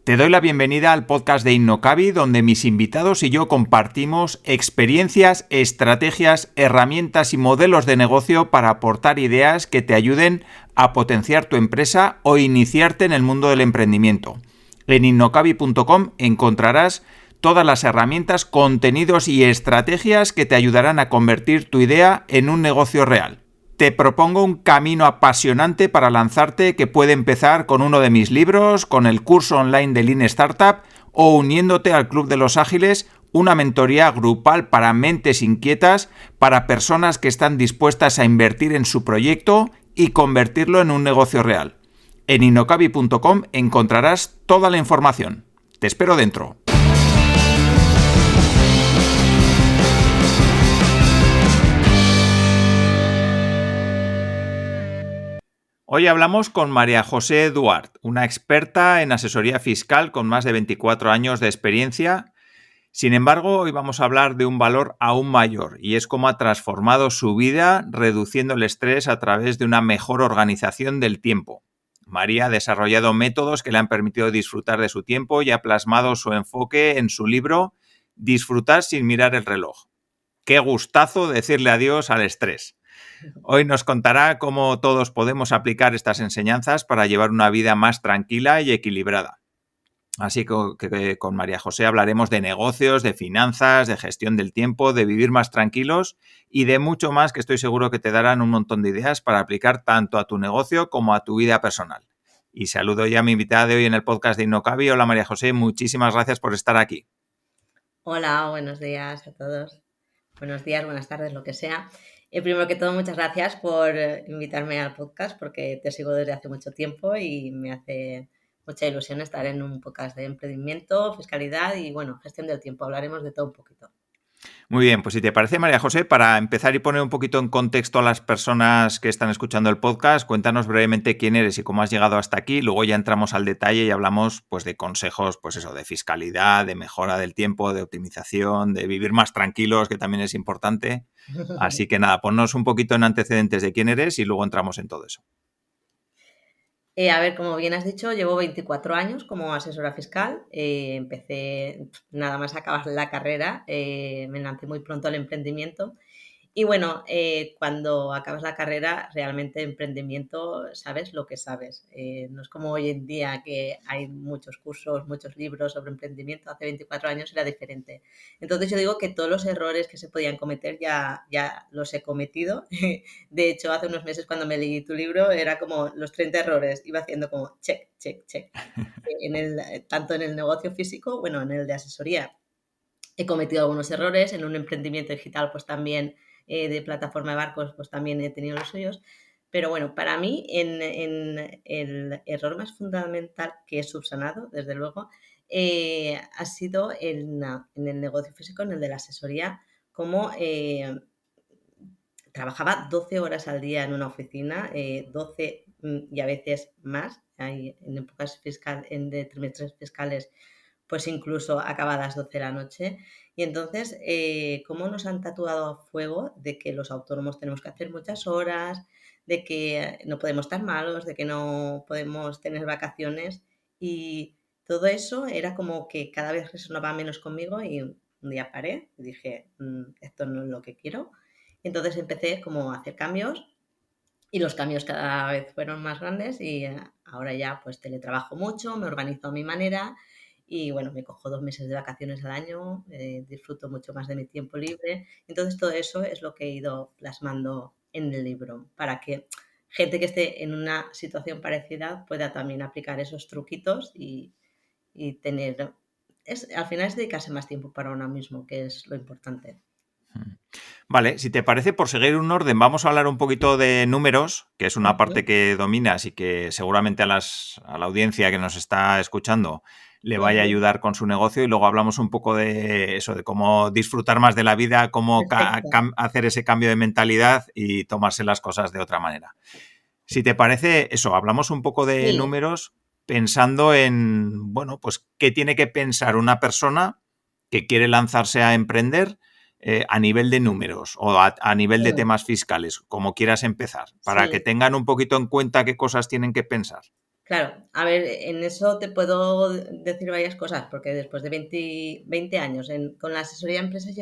Te doy la bienvenida al podcast de Innocabi, donde mis invitados y yo compartimos experiencias, estrategias, herramientas y modelos de negocio para aportar ideas que te ayuden a potenciar tu empresa o iniciarte en el mundo del emprendimiento. En innocabi.com encontrarás todas las herramientas, contenidos y estrategias que te ayudarán a convertir tu idea en un negocio real. Te propongo un camino apasionante para lanzarte que puede empezar con uno de mis libros, con el curso online de Lean Startup o uniéndote al Club de los Ágiles, una mentoría grupal para mentes inquietas, para personas que están dispuestas a invertir en su proyecto y convertirlo en un negocio real. En innocabi.com encontrarás toda la información. Te espero dentro. Hoy hablamos con María José Duart, una experta en asesoría fiscal con más de 24 años de experiencia. Sin embargo, hoy vamos a hablar de un valor aún mayor y es cómo ha transformado su vida reduciendo el estrés a través de una mejor organización del tiempo. María ha desarrollado métodos que le han permitido disfrutar de su tiempo y ha plasmado su enfoque en su libro Disfrutar sin mirar el reloj. Qué gustazo decirle adiós al estrés. Hoy nos contará cómo todos podemos aplicar estas enseñanzas para llevar una vida más tranquila y equilibrada. Así que con María José hablaremos de negocios, de finanzas, de gestión del tiempo, de vivir más tranquilos y de mucho más que estoy seguro que te darán un montón de ideas para aplicar tanto a tu negocio como a tu vida personal. Y saludo ya a mi invitada de hoy en el podcast de Innocabi. Hola María José, muchísimas gracias por estar aquí. Hola, buenos días a todos. Buenos días, buenas tardes, lo que sea. Primero que todo, muchas gracias por invitarme al podcast porque te sigo desde hace mucho tiempo y me hace mucha ilusión estar en un podcast de emprendimiento, fiscalidad y, bueno, gestión del tiempo. Hablaremos de todo un poquito. Muy bien, pues si te parece, María José, para empezar y poner un poquito en contexto a las personas que están escuchando el podcast, cuéntanos brevemente quién eres y cómo has llegado hasta aquí. Luego ya entramos al detalle y hablamos pues de consejos, pues eso, de fiscalidad, de mejora del tiempo, de optimización, de vivir más tranquilos, que también es importante. Así que nada, ponnos un poquito en antecedentes de quién eres y luego entramos en todo eso. A ver, como bien has dicho, llevo 24 años como asesora fiscal. Empecé nada más acabar la carrera, me lancé muy pronto al emprendimiento. Y bueno, cuando acabas la carrera, realmente emprendimiento sabes lo que sabes. No es como hoy en día que hay muchos cursos, muchos libros sobre emprendimiento. Hace 24 años era diferente. Entonces yo digo que todos los errores que se podían cometer ya los he cometido. De hecho, hace unos meses cuando me leí tu libro era como los 30 errores. Iba haciendo como check, check, check. Tanto en el negocio físico, bueno, en el de asesoría he cometido algunos errores, en un emprendimiento digital pues también de plataforma de barcos pues también he tenido los suyos, pero bueno, para mí en el error más fundamental que he subsanado, desde luego, ha sido en el negocio físico, en el de la asesoría, como trabajaba 12 horas al día en una oficina, 12 y a veces más, hay en épocas de trimestres fiscales pues incluso acabadas 12 de la noche. Y entonces, ¿cómo nos han tatuado a fuego de que los autónomos tenemos que hacer muchas horas, de que no podemos estar malos, de que no podemos tener vacaciones? Y todo eso era como que cada vez resonaba menos conmigo y un día paré y dije, esto no es lo que quiero. Entonces empecé como a hacer cambios y los cambios cada vez fueron más grandes y ahora ya pues teletrabajo mucho, me organizo a mi manera y bueno, me cojo 2 meses de vacaciones al año, disfruto mucho más de mi tiempo libre. Entonces todo eso es lo que he ido plasmando en el libro para que gente que esté en una situación parecida pueda también aplicar esos truquitos y tener... al final es dedicarse más tiempo para uno mismo, que es lo importante. Vale, si te parece, por seguir un orden, vamos a hablar un poquito de números, que es una parte que dominas y que seguramente a la audiencia que nos está escuchando le vaya a ayudar con su negocio, y luego hablamos un poco de eso, de cómo disfrutar más de la vida, cómo Perfecto. hacer ese cambio de mentalidad y tomarse las cosas de otra manera. Si te parece, eso, hablamos un poco de Sí, números pensando en, bueno, pues qué tiene que pensar una persona que quiere lanzarse a emprender a nivel de números o a nivel de sí, temas fiscales, como quieras empezar, para que sí. tengan un poquito en cuenta qué cosas tienen que pensar. Claro, a ver, en eso te puedo decir varias cosas, porque después de 20 años con la asesoría de empresas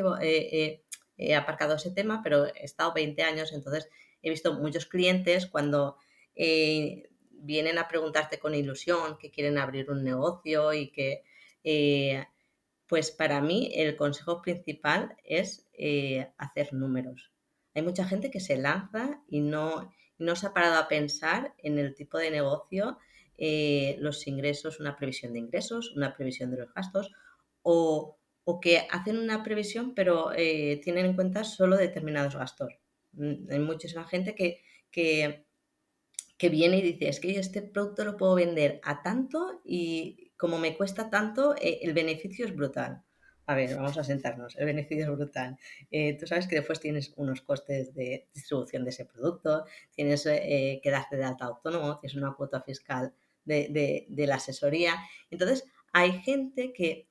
he aparcado ese tema, pero he estado 20 años, entonces he visto muchos clientes cuando vienen a preguntarte con ilusión que quieren abrir un negocio y que, pues para mí el consejo principal es hacer números. Hay mucha gente que se lanza y no se ha parado a pensar en el tipo de negocio, los ingresos, una previsión de ingresos, una previsión de los gastos, o que hacen una previsión pero tienen en cuenta solo determinados gastos. Hay muchísima gente que, que viene y dice, es que yo este producto lo puedo vender a tanto y como me cuesta tanto, el beneficio es brutal. A ver, vamos a sentarnos, el beneficio es brutal. Tú sabes que después tienes unos costes de distribución de ese producto, tienes que darte de alta autónomo, tienes una cuota fiscal de la asesoría. Entonces, hay gente que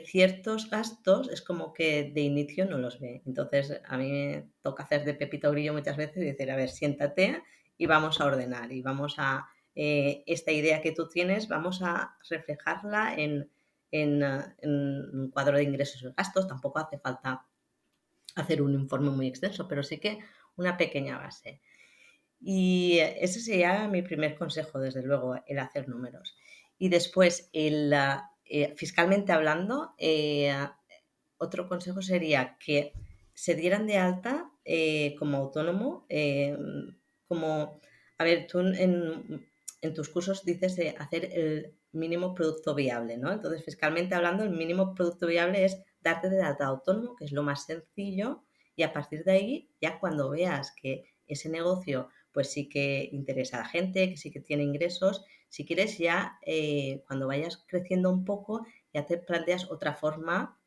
ciertos gastos es como que de inicio no los ve. Entonces, a mí me toca hacer de Pepito Grillo muchas veces y decir, a ver, siéntate y vamos a ordenar y vamos a, esta idea que tú tienes, vamos a reflejarla en un cuadro de ingresos y gastos. Tampoco hace falta hacer un informe muy extenso, pero sí que una pequeña base. Y ese sería mi primer consejo, desde luego, el hacer números. Y después, fiscalmente hablando, otro consejo sería que se dieran de alta como autónomo, como, a ver, tú en tus cursos dices de hacer el mínimo producto viable, ¿no? Entonces, fiscalmente hablando, el mínimo producto viable es darte de alta autónomo, que es lo más sencillo, y a partir de ahí, ya cuando veas que ese negocio pues sí que interesa a la gente, que sí que tiene ingresos, si quieres ya cuando vayas creciendo un poco, ya te planteas otra forma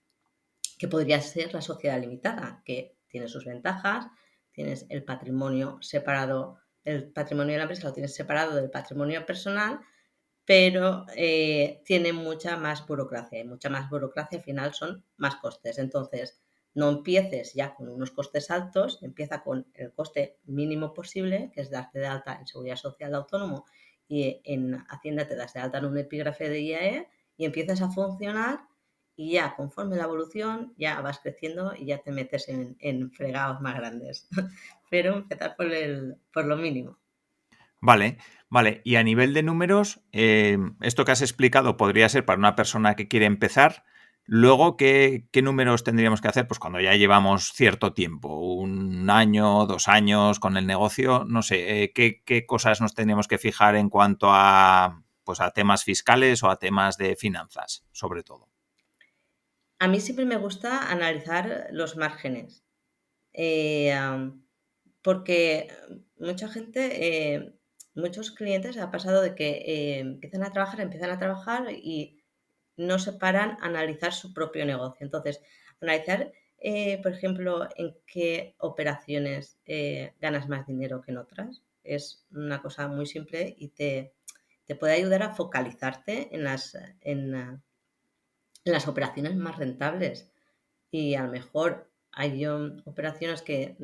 que podría ser la sociedad limitada, que tiene sus ventajas, tienes el patrimonio separado, el patrimonio de la empresa lo tienes separado del patrimonio personal, pero tiene mucha más burocracia y mucha más burocracia al final son más costes. Entonces, no empieces ya con unos costes altos, empieza con el coste mínimo posible, que es darte de alta en Seguridad Social de Autónomo y en Hacienda te das de alta en un epígrafe de IAE y empiezas a funcionar y ya conforme la evolución ya vas creciendo y ya te metes en fregados más grandes. Pero empezar por lo mínimo. Vale, vale. Y a nivel de números, esto que has explicado podría ser para una persona que quiere empezar. Luego, ¿qué números tendríamos que hacer? Pues cuando ya llevamos cierto tiempo, 1 año, 2 años con el negocio, no sé, ¿qué cosas nos tendríamos que fijar en cuanto a, pues a temas fiscales o a temas de finanzas, sobre todo? A mí siempre me gusta analizar los márgenes, eh, porque mucha gente, muchos clientes ha pasado de que empiezan a trabajar y no se paran a analizar su propio negocio. Entonces, analizar, por ejemplo, en qué operaciones ganas más dinero que en otras es una cosa muy simple y te puede ayudar a focalizarte en las operaciones más rentables. Y a lo mejor hay operaciones que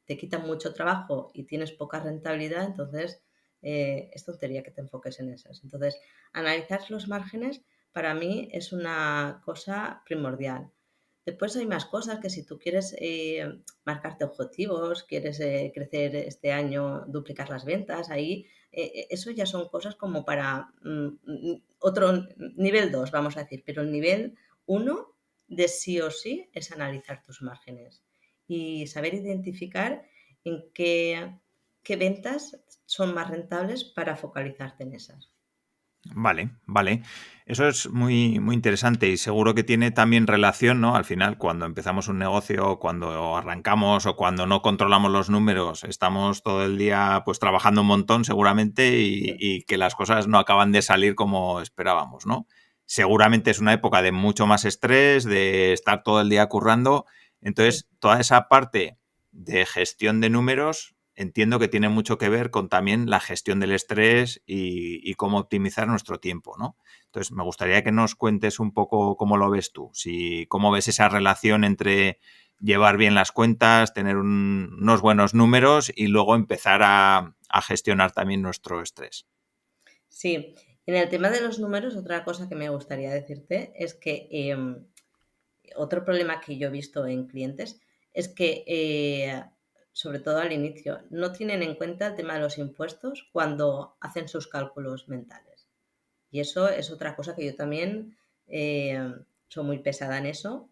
te quitan mucho trabajo y tienes poca rentabilidad, entonces es tontería que te enfoques en esas. Entonces, analizar los márgenes para mí es una cosa primordial. Después hay más cosas que si tú quieres marcarte objetivos, quieres crecer este año, duplicar las ventas, ahí eso ya son cosas como para otro nivel 2 vamos a decir, pero el nivel uno de sí o sí es analizar tus márgenes y saber identificar en qué ventas son más rentables para focalizarte en esas. Vale, vale. Eso es muy, muy interesante y seguro que tiene también relación, ¿no? Al final, cuando empezamos un negocio, cuando arrancamos o cuando no controlamos los números, estamos todo el día pues trabajando un montón seguramente y que las cosas no acaban de salir como esperábamos, ¿no? Seguramente es una época de mucho más estrés, de estar todo el día currando. Sí. Entonces, toda esa parte de gestión de números entiendo que tiene mucho que ver con también la gestión del estrés y cómo optimizar nuestro tiempo, ¿no? Entonces, me gustaría que nos cuentes un poco cómo lo ves tú, si cómo ves esa relación entre llevar bien las cuentas, tener unos buenos números y luego empezar a gestionar también nuestro estrés. Sí, en el tema de los números, otra cosa que me gustaría decirte es que otro problema que yo he visto en clientes es que, sobre todo al inicio, no tienen en cuenta el tema de los impuestos cuando hacen sus cálculos mentales. Y eso es otra cosa que yo también soy muy pesada en eso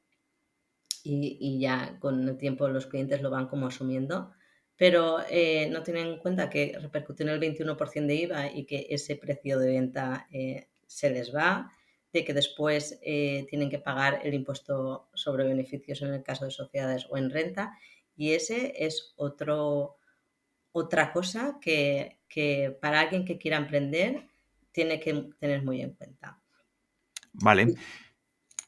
y ya con el tiempo los clientes lo van como asumiendo, pero no tienen en cuenta que repercute en el 21% de IVA y que ese precio de venta se les va, de que después tienen que pagar el impuesto sobre beneficios en el caso de sociedades o en renta, y ese es otra cosa que para alguien que quiera emprender tiene que tener muy en cuenta. Vale.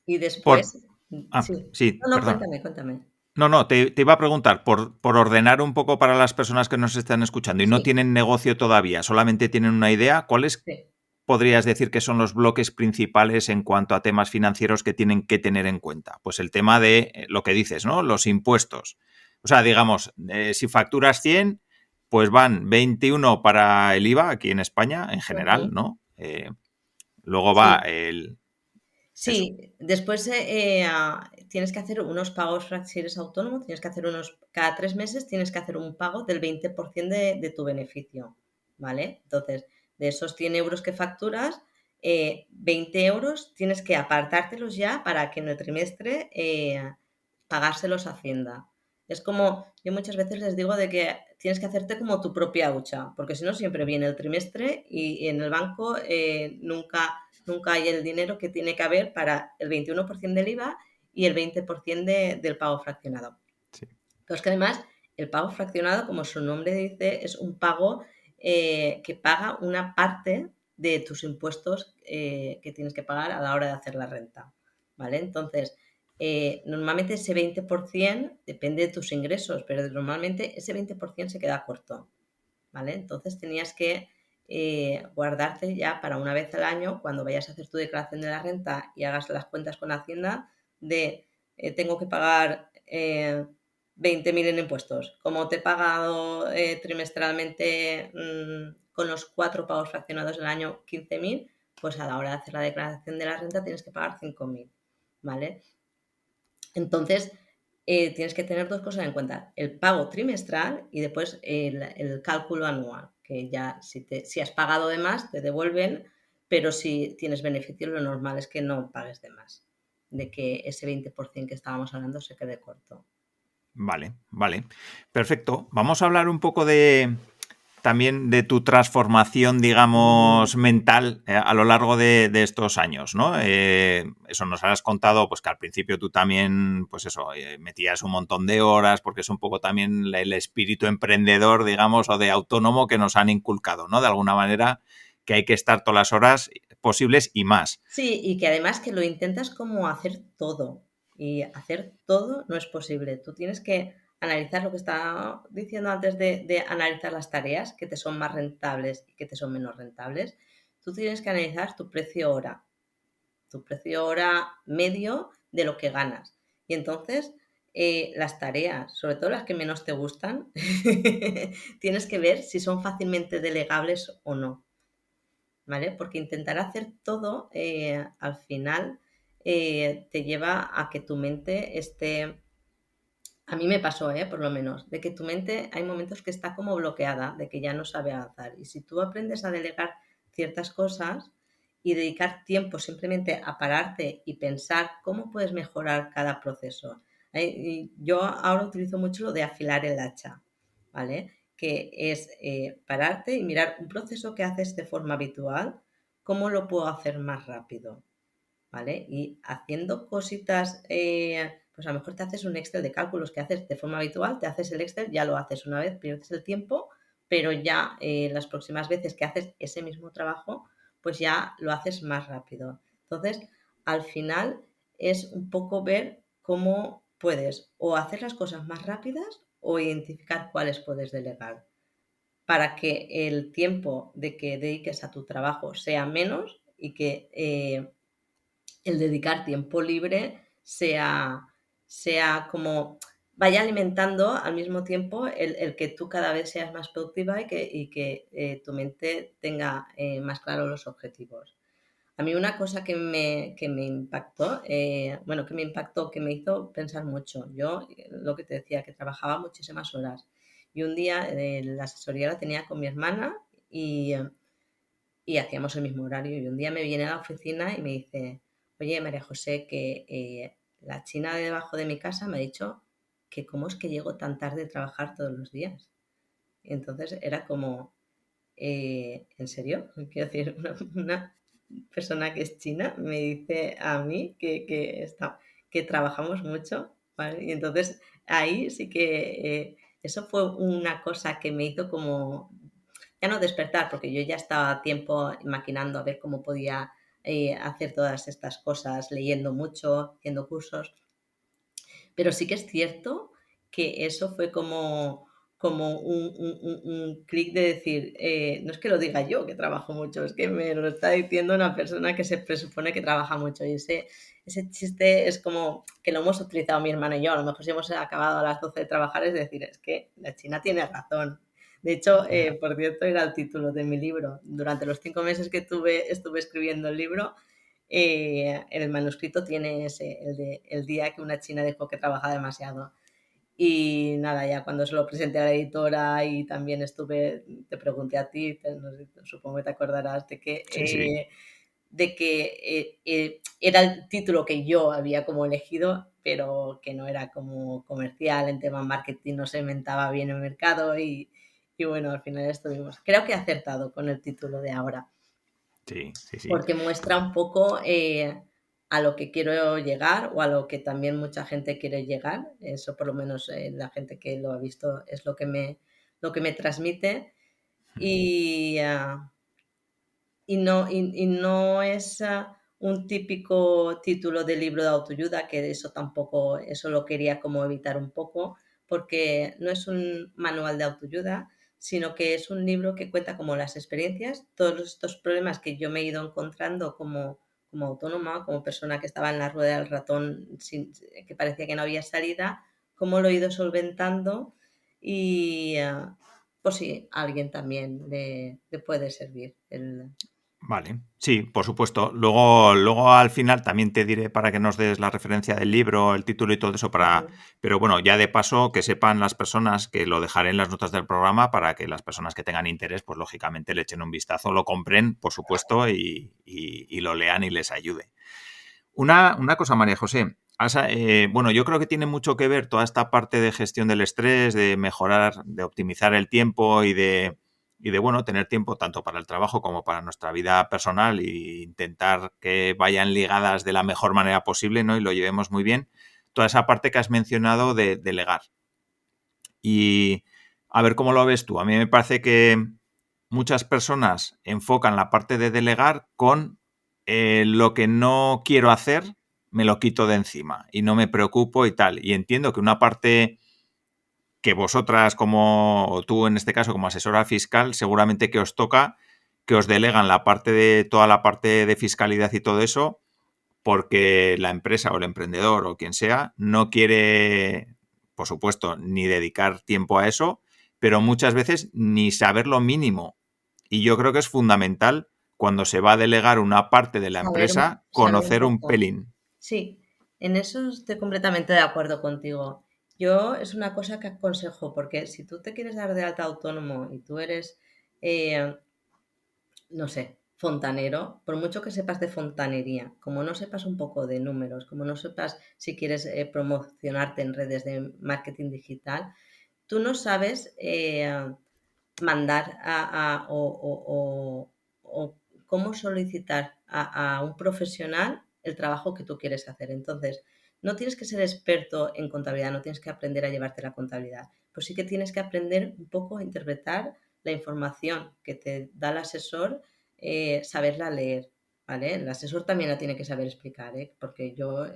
Y Por... después, Ah, sí, sí, no, no, perdón. cuéntame, cuéntame. No, no, te iba a preguntar, por ordenar un poco para las personas que nos están escuchando y no Sí, tienen negocio todavía, solamente tienen una idea, ¿cuáles sí. podrías decir que son los bloques principales en cuanto a temas financieros que tienen que tener en cuenta? Pues el tema de lo que dices, ¿no? Los impuestos. O sea, digamos, si facturas 100, pues van 21 para el IVA aquí en España, en general, Ujú. ¿no? Luego va Sí, el... Eso. sí. Después tienes que hacer unos pagos, si eres autónomo, tienes que hacer cada 3 meses tienes que hacer un pago del 20% de tu beneficio, ¿vale? Entonces, de esos 100 euros que facturas, 20 euros tienes que apartártelos ya para que en el trimestre pagárselos a Hacienda. Es como, yo muchas veces les digo de que tienes que hacerte como tu propia hucha, porque si no siempre viene el trimestre y en el banco nunca hay el dinero que tiene que haber para el 21% del IVA y el 20% del pago fraccionado. Sí. Pero es que además el pago fraccionado, como su nombre dice, es un pago que paga una parte de tus impuestos que tienes que pagar a la hora de hacer la renta. ¿Vale? Entonces, normalmente ese 20% depende de tus ingresos, pero normalmente ese 20% se queda corto. ¿Vale? Entonces tenías que guardarte ya para una vez al año, cuando vayas a hacer tu declaración de la renta y hagas las cuentas con Hacienda, de tengo que pagar 20.000 en impuestos. Como te he pagado trimestralmente con los 4 pagos fraccionados del año 15.000, pues a la hora de hacer la declaración de la renta tienes que pagar 5.000. ¿Vale? Entonces, tienes que tener dos cosas en cuenta, el pago trimestral y después el cálculo anual, que ya si has pagado de más te devuelven, pero si tienes beneficios lo normal es que no pagues de más, de que ese 20% que estábamos hablando se quede corto. Vale, vale. Perfecto. Vamos a hablar un poco también de tu transformación, digamos, mental a lo largo de estos años, ¿no? Eso nos has contado, pues que al principio tú también, pues eso, metías un montón de horas, porque es un poco también el espíritu emprendedor, digamos, o de autónomo que nos han inculcado, ¿no? De alguna manera que hay que estar todas las horas posibles y más. Sí, y que además que lo intentas como hacer todo. Y hacer todo no es posible. Tú tienes que analizar lo que estaba diciendo antes de analizar las tareas que te son más rentables y que te son menos rentables. Tú tienes que analizar tu precio hora medio de lo que ganas. Y entonces las tareas, sobre todo las que menos te gustan, tienes que ver si son fácilmente delegables o no. ¿Vale? Porque intentar hacer todo al final te lleva a que tu mente esté, a mí me pasó, por lo menos, de que tu mente hay momentos que está como bloqueada, de que ya no sabe avanzar. Y si tú aprendes a delegar ciertas cosas y dedicar tiempo simplemente a pararte y pensar cómo puedes mejorar cada proceso. Y yo ahora utilizo mucho lo de afilar el hacha, ¿vale? Que es pararte y mirar un proceso que haces de forma habitual, cómo lo puedo hacer más rápido, ¿vale? Y haciendo cositas, pues a lo mejor te haces un Excel de cálculos que haces de forma habitual, te haces el Excel, ya lo haces una vez, pierdes el tiempo, pero ya las próximas veces que haces ese mismo trabajo, pues ya lo haces más rápido. Entonces, al final es un poco ver cómo puedes o hacer las cosas más rápidas o identificar cuáles puedes delegar para que el tiempo de que dediques a tu trabajo sea menos y que el dedicar tiempo libre sea como vaya alimentando al mismo tiempo el que tú cada vez seas más productiva y que tu mente tenga más claros los objetivos. A mí una cosa que me impactó, que me hizo pensar mucho. Yo, lo que te decía, que trabajaba muchísimas horas. Y un día la asesoría la tenía con mi hermana y hacíamos el mismo horario. Y un día me viene a la oficina y me dice, oye, María José, que la china de debajo de mi casa me ha dicho que cómo es que llego tan tarde a trabajar todos los días. Y entonces era como, ¿en serio? Quiero decir, una persona que es china me dice a mí que trabajamos mucho, ¿vale? Y entonces ahí sí que eso fue una cosa que me hizo como, ya no despertar, porque yo ya estaba a tiempo maquinando a ver cómo podía hacer todas estas cosas, leyendo mucho, haciendo cursos, pero sí que es cierto que eso fue como un clic de decir, no es que lo diga yo que trabajo mucho, es que me lo está diciendo una persona que se presupone que trabaja mucho. Y ese chiste es como que lo hemos utilizado mi hermana y yo. A lo mejor si hemos acabado a las 12 de trabajar es decir, es que la China tiene razón. De hecho, por cierto, era el título de mi libro. Durante los 5 meses que estuve escribiendo el libro, en el manuscrito tiene el día que una china dijo que trabaja demasiado. Y nada, ya cuando se lo presenté a la editora y también te pregunté a ti, no sé, supongo que te acordarás Sí, sí. de que era el título que yo había como elegido, pero que no era como comercial, en tema marketing no se inventaba bien el mercado y bueno, al final creo que he acertado con el título de ahora Sí, sí, sí. porque muestra un poco a lo que quiero llegar o a lo que también mucha gente quiere llegar. Eso por lo menos la gente que lo ha visto es lo que me transmite. Y, y no es un típico título de libro de autoayuda, que eso tampoco, eso lo quería como evitar un poco, porque no es un manual de autoayuda, sino que es un libro que cuenta como las experiencias, todos estos problemas que yo me he ido encontrando como autónoma, como persona que estaba en la rueda del ratón, que parecía que no había salida, cómo lo he ido solventando y pues sí, a alguien también le puede servir Vale, sí, por supuesto. Luego al final también te diré para que nos des la referencia del libro, el título y todo eso Ujú. pero bueno, ya de paso que sepan las personas que lo dejaré en las notas del programa para que las personas que tengan interés, pues lógicamente le echen un vistazo, lo compren, por supuesto, y lo lean y les ayude. Una cosa, María José. Bueno, yo creo que tiene mucho que ver toda esta parte de gestión del estrés, de mejorar, de optimizar el tiempo y de bueno, tener tiempo tanto para el trabajo como para nuestra vida personal e intentar que vayan ligadas de la mejor manera posible, ¿no? Y lo llevemos muy bien. Toda esa parte que has mencionado de delegar. Y a ver cómo lo ves tú. A mí me parece que muchas personas enfocan la parte de delegar con lo que no quiero hacer, me lo quito de encima y no me preocupo y tal. Y entiendo que una parte que vosotras como, o tú en este caso como asesora fiscal, seguramente que os toca, que os delegan la parte de toda la parte de fiscalidad y todo eso, porque la empresa o el emprendedor o quien sea no quiere, por supuesto, ni dedicar tiempo a eso, pero muchas veces ni saber lo mínimo. Y yo creo que es fundamental cuando se va a delegar una parte de la empresa saber un conocer un poco. pelín. Sí, en eso estoy completamente de acuerdo contigo. Yo es una cosa que aconsejo, porque si tú te quieres dar de alta autónomo y tú eres, eh, no sé, fontanero, por mucho que sepas de fontanería, como no sepas un poco de números, como no sepas si quieres promocionarte en redes de marketing digital, tú no sabes mandar o cómo solicitar a un profesional el trabajo que tú quieres hacer. Entonces, no tienes que ser experto en contabilidad, no tienes que aprender a llevarte la contabilidad, pues sí que tienes que aprender un poco a interpretar la información que te da el asesor, saberla leer, ¿vale? El asesor también la tiene que saber explicar, ¿eh? Porque yo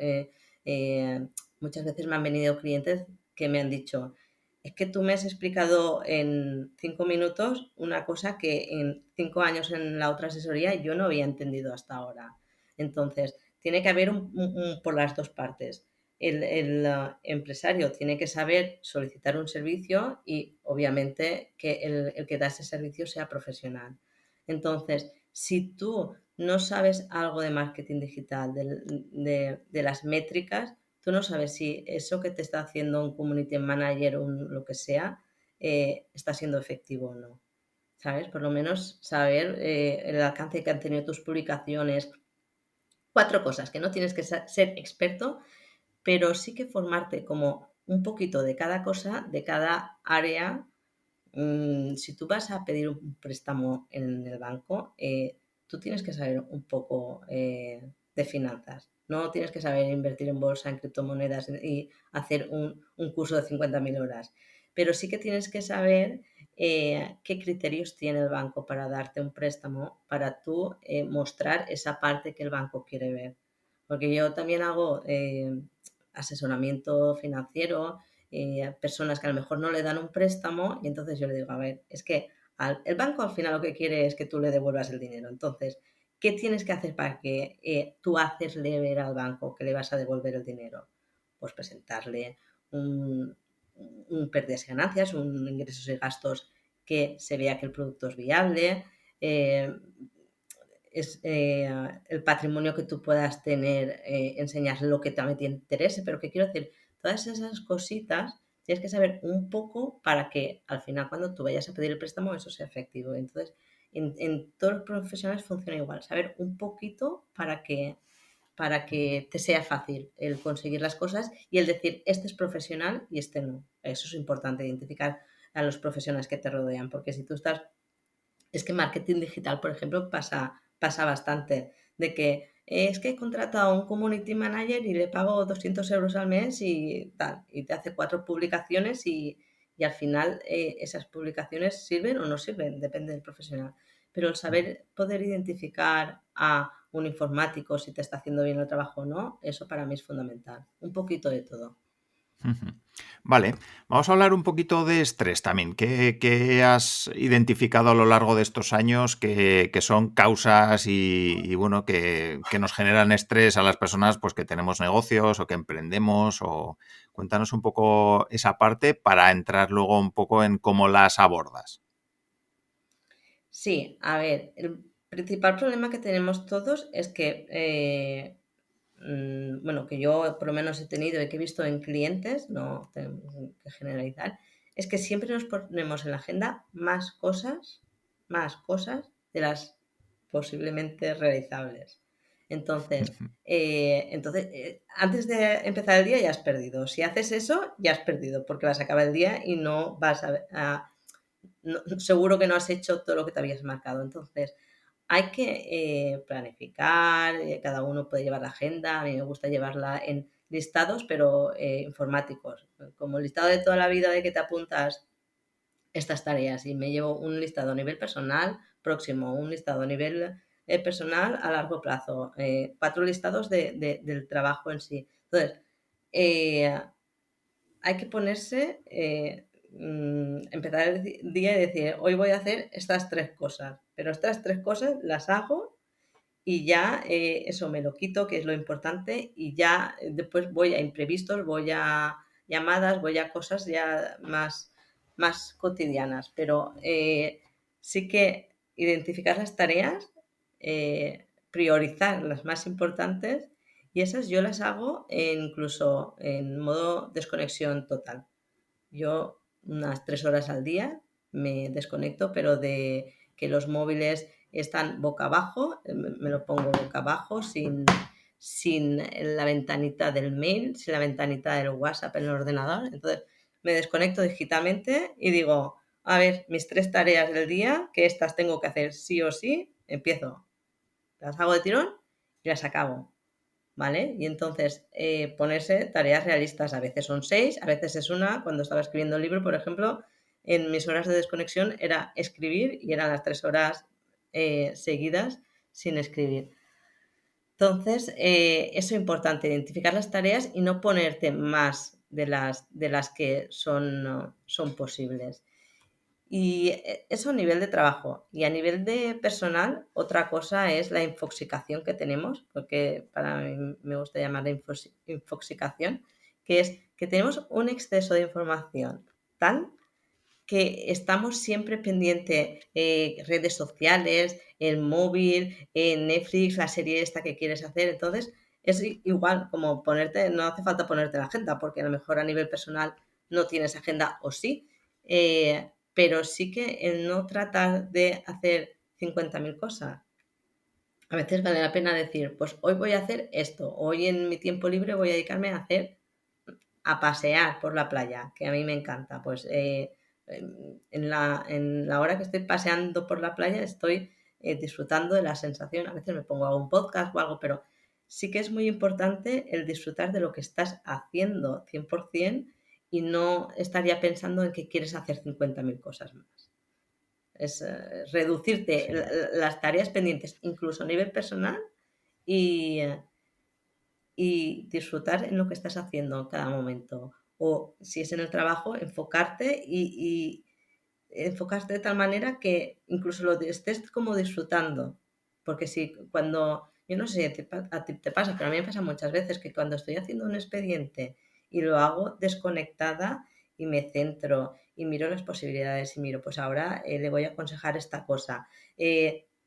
muchas veces me han venido clientes que me han dicho, es que tú me has explicado en 5 minutos una cosa que en 5 años en la otra asesoría yo no había entendido hasta ahora. Entonces, tiene que haber por las dos partes. el empresario tiene que saber solicitar un servicio y obviamente que el que da ese servicio sea profesional. Entonces, si tú no sabes algo de marketing digital, de las métricas, tú no sabes si eso que te está haciendo un community manager o lo que sea, está siendo efectivo o no. ¿Sabes? Por lo menos saber el alcance que han tenido tus publicaciones. 4 cosas, que no tienes que ser experto, pero sí que formarte como un poquito de cada cosa, de cada área. Si tú vas a pedir un préstamo en el banco, tú tienes que saber un poco de finanzas. No tienes que saber invertir en bolsa, en criptomonedas y hacer un curso de 50.000 horas. Pero sí que tienes que saber qué criterios tiene el banco para darte un préstamo, para tú mostrar esa parte que el banco quiere ver. Porque yo también hago asesoramiento financiero, personas que a lo mejor no le dan un préstamo y entonces yo le digo, a ver, es que el banco al final lo que quiere es que tú le devuelvas el dinero. Entonces, ¿qué tienes que hacer para que tú hacerle ver al banco que le vas a devolver el dinero? Pues presentarle un pérdidas y ganancias, un ingresos y gastos que se vea que el producto es viable, el patrimonio que tú puedas tener, enseñar lo que también te interese, pero que quiero decir, todas esas cositas tienes que saber un poco para que al final cuando tú vayas a pedir el préstamo eso sea efectivo. Entonces, en todos los profesionales funciona igual, saber un poquito para que te sea fácil el conseguir las cosas y el decir, este es profesional y este no. Eso es importante, identificar a los profesionales que te rodean, porque si tú estás es que marketing digital, por ejemplo, pasa bastante de que es que he contratado a un community manager y le pago 200 euros al mes y tal, y te hace 4 publicaciones y al final esas publicaciones sirven o no sirven, depende del profesional. Pero el saber poder identificar a un informático si te está haciendo bien el trabajo o no, eso para mí es fundamental. Un poquito de todo. Ujú. Vale, vamos a hablar un poquito de estrés también. ¿Qué has identificado a lo largo de estos años que son causas bueno, que nos generan estrés a las personas pues, que tenemos negocios o que emprendemos? Cuéntanos un poco esa parte para entrar luego un poco en cómo las abordas. Sí, a ver, el principal problema que tenemos todos es que bueno, que yo por lo menos he tenido y que he visto en clientes, no tengo que generalizar, es que siempre nos ponemos en la agenda más cosas de las posiblemente realizables. Entonces, antes de empezar el día ya has perdido. Si haces eso, ya has perdido, porque vas a acabar el día y no vas seguro que no has hecho todo lo que te habías marcado. Entonces, hay que planificar, cada uno puede llevar la agenda, a mí me gusta llevarla en listados, pero informáticos, como el listado de toda la vida de que te apuntas estas tareas y me llevo un listado a nivel personal próximo, un listado a nivel personal a largo plazo, 4 listados del trabajo en sí. Entonces, eh, hay que ponerse, empezar el día y decir, hoy voy a hacer estas 3 cosas, pero estas 3 cosas las hago y ya eso me lo quito, que es lo importante, y ya después voy a imprevistos, voy a llamadas, voy a cosas ya más cotidianas, pero sí que identificar las tareas, priorizar las más importantes y esas yo las hago incluso en modo desconexión total. Yo unas 3 horas al día me desconecto, pero de que los móviles están boca abajo, me lo pongo boca abajo sin la ventanita del mail, sin la ventanita del WhatsApp en el ordenador. Entonces me desconecto digitalmente y digo, a ver, mis 3 tareas del día, que estas tengo que hacer sí o sí, empiezo. Las hago de tirón y las acabo. ¿Vale? Y entonces ponerse tareas realistas, a veces son 6, a veces es una. Cuando estaba escribiendo el libro, por ejemplo, en mis horas de desconexión era escribir y eran las 3 horas seguidas sin escribir. Entonces, eso es importante, identificar las tareas y no ponerte más de las que son posibles. Y eso a nivel de trabajo. Y a nivel de personal, otra cosa es la infoxicación que tenemos, porque para mí me gusta llamarla infoxicación, que es que tenemos un exceso de información tal que estamos siempre pendiente, redes sociales, el móvil, Netflix, la serie esta que quieres hacer. Entonces, es igual como ponerte, no hace falta ponerte la agenda, porque a lo mejor a nivel personal no tienes agenda o sí, pero sí que el no tratar de hacer 50.000 cosas. A veces vale la pena decir, pues hoy voy a hacer esto, hoy en mi tiempo libre voy a dedicarme a pasear por la playa, que a mí me encanta. Pues en la hora que estoy paseando por la playa estoy disfrutando de la sensación. A veces me pongo a un podcast o algo, pero sí que es muy importante el disfrutar de lo que estás haciendo 100% y no estar ya pensando en que quieres hacer 50.000 cosas más. Es reducirte Sí. las tareas pendientes, incluso a nivel personal, y, y disfrutar en lo que estás haciendo en cada momento. O si es en el trabajo, y enfocarte de tal manera que incluso lo estés como disfrutando. Porque si cuando, yo no sé si a ti te pasa, pero a mí me pasa muchas veces que cuando estoy haciendo un expediente y lo hago desconectada y me centro y miro las posibilidades y miro, pues ahora le voy a aconsejar esta cosa.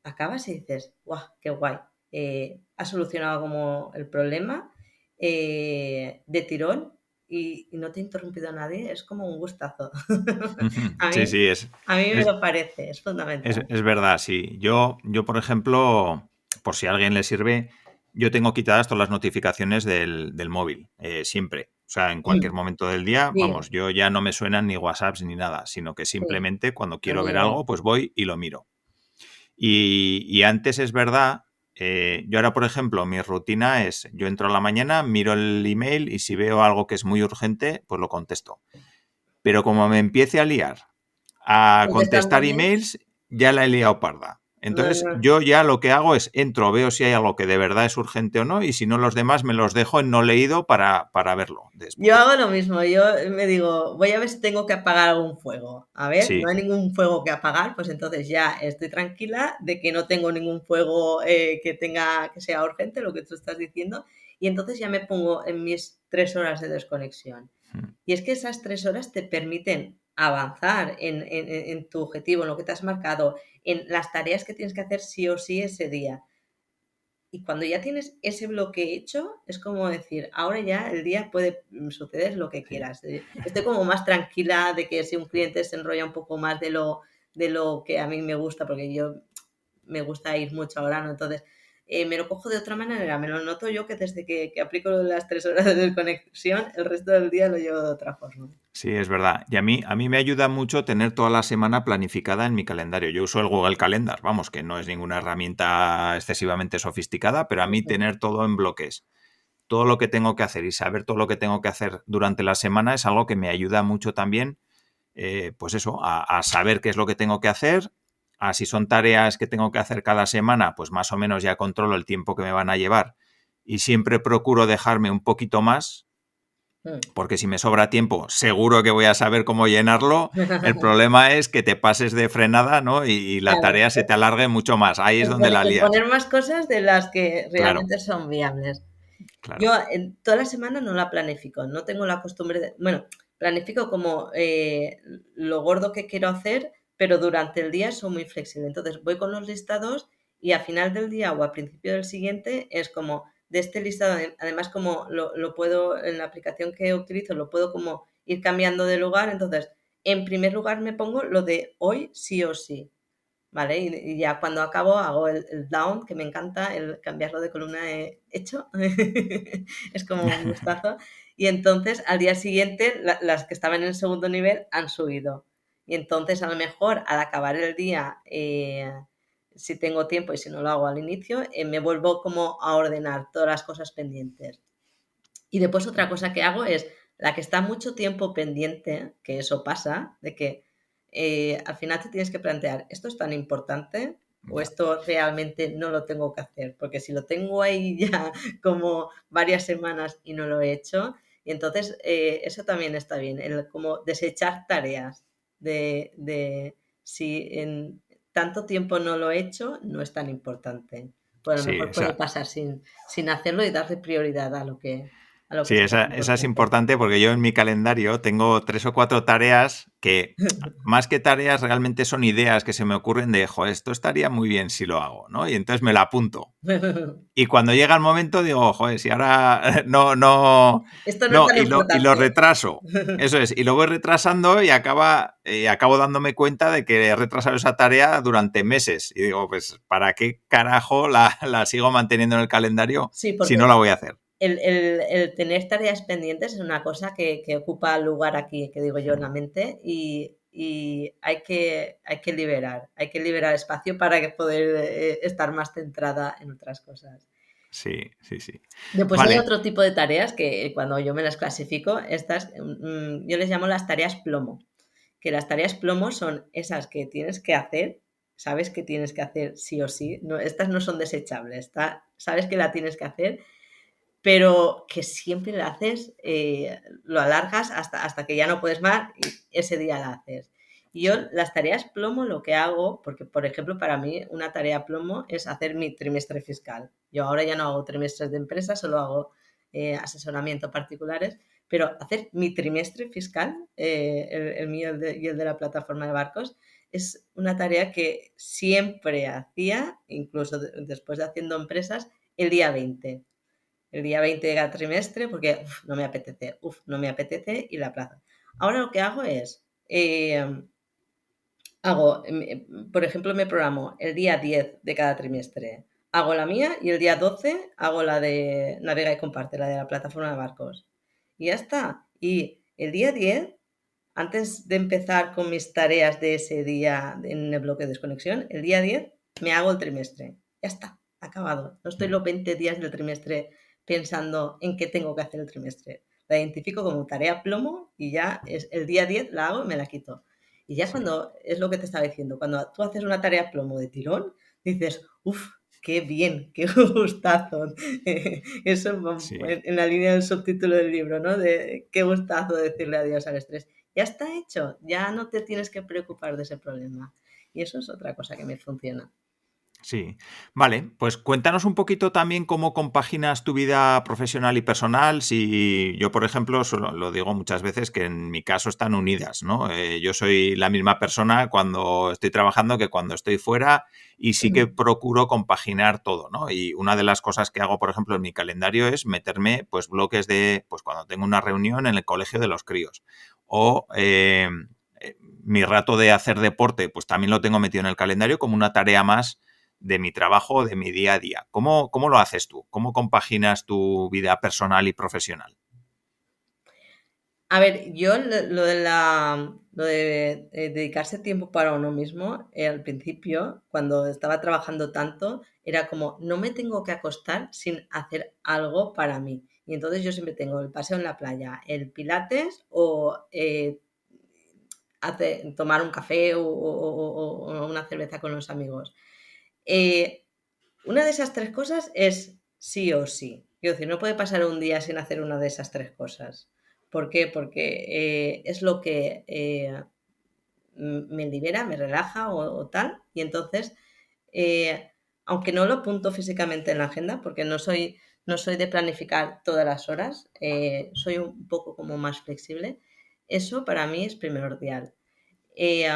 Acabas y dices, ¡guau, qué guay! Has solucionado como el problema de tirón y no te ha interrumpido a nadie, es como un gustazo. A Sí, mí, sí, a mí me es, lo parece, es fundamental. es verdad, sí. Yo, por ejemplo, por si a alguien le sirve, yo tengo quitadas todas las notificaciones del móvil, siempre. O sea, en cualquier momento del día, Sí, vamos, yo ya no me suenan ni WhatsApps ni nada, sino que sí, simplemente cuando a quiero mí ver igual. algo, pues voy y lo miro. Y antes es verdad, yo ahora, por ejemplo, mi rutina es, yo entro a la mañana, miro el email y si veo algo que es muy urgente, pues lo contesto. Pero como me empiece a liar a contestar Contestándome, emails, ya la he liado parda. no, Entonces, no. yo ya lo que hago es entro, veo si hay algo que de verdad es urgente o no, y si no, los demás me los dejo en no leído para verlo Yo después. hago lo mismo, yo me digo, voy a ver si tengo que apagar algún fuego. A ver, no Sí, hay ningún fuego que apagar, pues entonces ya estoy tranquila de que no tengo ningún fuego que sea urgente, lo que tú estás diciendo, y entonces ya me pongo en mis 3 horas de desconexión. Y es que esas 3 horas te permiten avanzar en tu objetivo, en lo que te has marcado, en las tareas que tienes que hacer sí o sí ese día. Y cuando ya tienes ese bloque hecho, es como decir, ahora ya el día puede suceder lo que sí. quieras. Estoy como más tranquila de que si un cliente se enrolla un poco más de lo que a mí me gusta, porque yo me gusta ir mucho ahora, ¿no? Entonces, me lo cojo de otra manera, me lo noto yo que desde que aplico las 3 horas de desconexión, el resto del día lo llevo de otra forma. Sí, es verdad. Y a mí me ayuda mucho tener toda la semana planificada en mi calendario. Yo uso el Google Calendar, vamos, que no es ninguna herramienta excesivamente sofisticada, pero a mí Ujú. tener todo en bloques, todo lo que tengo que hacer y saber todo lo que tengo que hacer durante la semana es algo que me ayuda mucho también, pues eso, a saber qué es lo que tengo que hacer, a si son tareas que tengo que hacer cada semana, pues más o menos ya controlo el tiempo que me van a llevar y siempre procuro dejarme un poquito más Mm. porque si me sobra tiempo, seguro que voy a saber cómo llenarlo. El problema es que te pases de frenada, ¿no? Y la Claro, tarea se te alargue mucho más. Ahí es donde la en lías. poner más cosas de las que Claro, realmente son viables. Yo claro. en toda la semana no la planifico, no tengo la costumbre de, bueno, planifico como lo gordo que quiero hacer, pero durante el día soy muy flexible. Entonces voy con los listados y a final del día o a principio del siguiente es como de este listado, además como lo puedo, en la aplicación que utilizo, lo puedo como ir cambiando de lugar. Entonces, en primer lugar me pongo lo de hoy sí o sí. ¿Vale? Y ya cuando acabo hago el down, que me encanta, el cambiarlo de columna hecho. Es como un gustazo. Y entonces al día siguiente las que estaban en el segundo nivel han subido. Y entonces a lo mejor al acabar el día, si tengo tiempo y si no lo hago al inicio, me vuelvo como a ordenar todas las cosas pendientes. Y después otra cosa que hago es la que está mucho tiempo pendiente, que eso pasa, de que al final te tienes que plantear, ¿esto es tan importante o Ya. esto realmente no lo tengo que hacer? Porque si lo tengo ahí ya como varias semanas y no lo he hecho, y entonces eso también está bien, el como desechar tareas. de si en tanto tiempo no lo he hecho, no es tan importante. Pues a lo Sí, mejor puede pasar sin hacerlo y darle prioridad a lo que sí, sí esa tenemos es que hacer. importante porque yo en mi calendario tengo 3 o 4 tareas que, más que tareas, realmente son ideas que se me ocurren de, joder, esto estaría muy bien si lo hago, ¿no? Y entonces me la apunto. Y cuando llega el momento digo, joder, si ahora Esto no es no, tan y lo importante. retraso. Eso es, y lo voy retrasando y acabo dándome cuenta de que he retrasado esa tarea durante meses. Y digo, pues, ¿para qué carajo la sigo manteniendo en el calendario Sí, si porque no la voy a hacer? el tener tareas pendientes es una cosa que ocupa lugar aquí, que digo yo, en la mente y hay que liberar espacio para que poder estar más centrada en otras cosas. Sí, sí, sí. Después hay Vale, otro tipo de tareas que cuando yo me las clasifico, estas yo les llamo las tareas plomo, que las tareas plomo son esas que tienes que hacer, sabes que tienes que hacer sí o sí, no, estas no son desechables, sabes que la tienes que hacer pero que siempre la haces, lo alargas hasta que ya no puedes más y ese día la haces. Y yo las tareas plomo lo que hago, porque por ejemplo para mí una tarea plomo es hacer mi trimestre fiscal. Yo ahora ya no hago trimestres de empresa, solo hago asesoramiento particulares, pero hacer mi trimestre fiscal, el mío y el de la plataforma de barcos, es una tarea que siempre hacía, incluso después de haciendo empresas, el día 20 de cada trimestre porque no me apetece y la plazo. Ahora lo que hago es, por ejemplo, me programo el día 10 de cada trimestre, hago la mía y el día 12 hago la de Navega y Comparte, la de la plataforma de barcos. Y ya está. Y el día 10 antes de empezar con mis tareas de ese día en el bloque de desconexión, el día 10 me hago el trimestre. Ya está, acabado. No estoy los 20 días del trimestre pensando en qué tengo que hacer el trimestre. La identifico como tarea plomo y ya es el día 10 la hago y me la quito. Y ya sí, cuando, es lo que te estaba diciendo, cuando tú haces una tarea plomo de tirón, dices, uff, qué bien, qué gustazo. Eso sí. en la línea del subtítulo del libro, ¿no? De qué gustazo decirle adiós al estrés. Ya está hecho, ya no te tienes que preocupar de ese problema. Y eso es otra cosa que me funciona. Sí, vale, pues cuéntanos un poquito también cómo compaginas tu vida profesional y personal. Si yo, por ejemplo, lo digo muchas veces que en mi caso están unidas, ¿no? Yo soy la misma persona cuando estoy trabajando que cuando estoy fuera y sí que procuro compaginar todo, ¿no? Y una de las cosas que hago, por ejemplo, en mi calendario es meterme, pues, bloques de, pues, cuando tengo una reunión en el colegio de los críos o mi rato de hacer deporte, pues también lo tengo metido en el calendario como una tarea más de mi trabajo, de mi día a día. ¿Cómo lo haces tú? ¿Cómo compaginas tu vida personal y profesional? A ver, yo lo de dedicarse tiempo para uno mismo, al principio, cuando estaba trabajando tanto, era como, no me tengo que acostar sin hacer algo para mí. Y entonces yo siempre tengo el paseo en la playa, el pilates o tomar un café o una cerveza con los amigos. Eh, una de esas tres cosas es sí o sí. Quiero decir, no puede pasar un día sin hacer una de esas tres cosas. ¿Por qué? Porque es lo que me libera, me relaja o tal. Y entonces, eh, aunque no lo apunto físicamente en la agenda, porque no soy de planificar todas las horas, soy un poco como más flexible, eso para mí es primordial. Eh,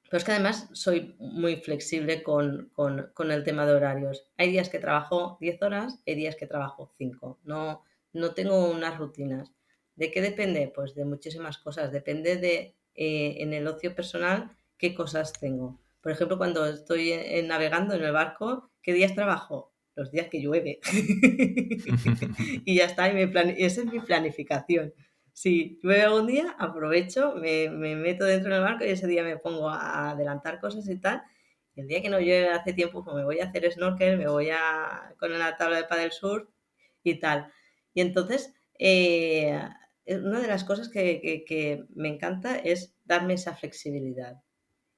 pero es que además soy muy flexible con el tema de horarios. Hay días que trabajo 10 horas, hay días que trabajo 5. No, no tengo unas rutinas. ¿De qué depende? Pues de muchísimas cosas. Depende de, en el ocio personal, qué cosas tengo. Por ejemplo, cuando estoy navegando en el barco, ¿qué días trabajo? Los días que llueve. Y ya está, esa es mi planificación. Si llueve algún día, aprovecho, me meto dentro del barco y ese día me pongo a adelantar cosas y tal. Y el día que no llueve hace tiempo, pues me voy a hacer snorkel, me voy con la tabla de paddle surf y tal. Y entonces, una de las cosas que me encanta es darme esa flexibilidad.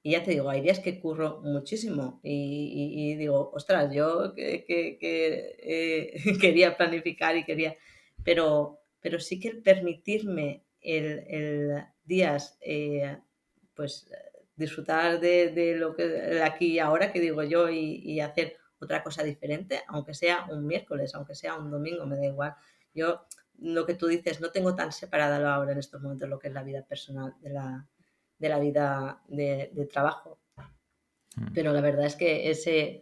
Y ya te digo, hay días que curro muchísimo y digo, ostras, yo quería planificar y quería, pero sí que el permitirme el días pues disfrutar de lo que de aquí y ahora, que digo yo, y hacer otra cosa diferente, aunque sea un miércoles, aunque sea un domingo, me da igual. Yo, lo que tú dices, no tengo tan separada ahora en estos momentos lo que es la vida personal de la vida de trabajo. Pero la verdad es que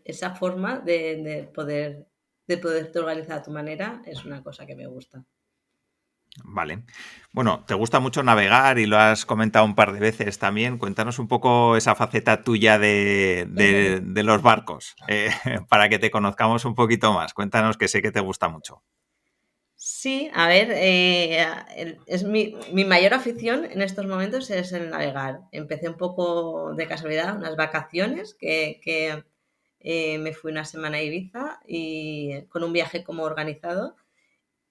esa forma de poderte organizar a tu manera es una cosa que me gusta. Vale. Bueno, te gusta mucho navegar y lo has comentado un par de veces también. Cuéntanos un poco esa faceta tuya de los barcos, para que te conozcamos un poquito más. Cuéntanos, que sé que te gusta mucho. Sí, a ver, es mi mayor afición en estos momentos es el navegar. Empecé un poco de casualidad, unas vacaciones que me fui una semana a Ibiza y con un viaje como organizado.